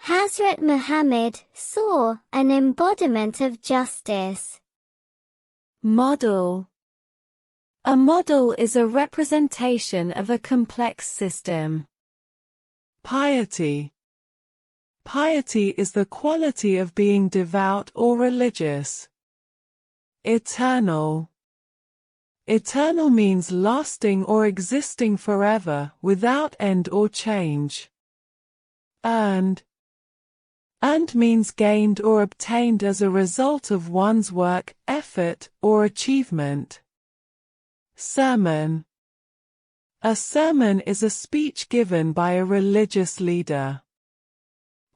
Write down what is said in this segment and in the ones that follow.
Hazrat Muhammad saw an embodiment of justice. Model. A model is a representation of a complex system. Piety. Piety is the quality of being devout or religious. Eternal. Eternal means lasting or existing forever, without end or change. Earned. Earned means gained or obtained as a result of one's work, effort, or achievement. Sermon. A sermon is a speech given by a religious leader.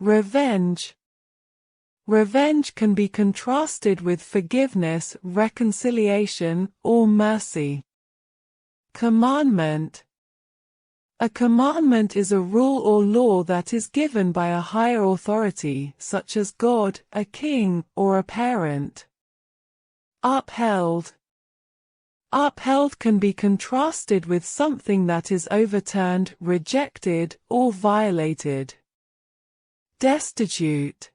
Revenge. Revenge can be contrasted with forgiveness, reconciliation, or mercy. Commandment. A commandment is a rule or law that is given by a higher authority, such as God, a king, or a parent. Upheld. Upheld can be contrasted with something that is overturned, rejected, or violated. Destitute.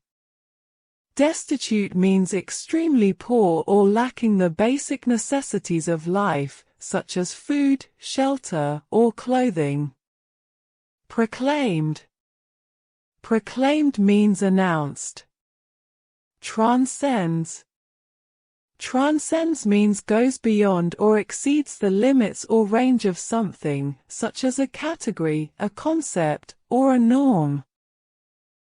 Destitute means extremely poor or lacking the basic necessities of life, such as food, shelter, or clothing. Proclaimed. Proclaimed means announced. Transcends. Transcends means goes beyond or exceeds the limits or range of something, such as a category, a concept, or a norm.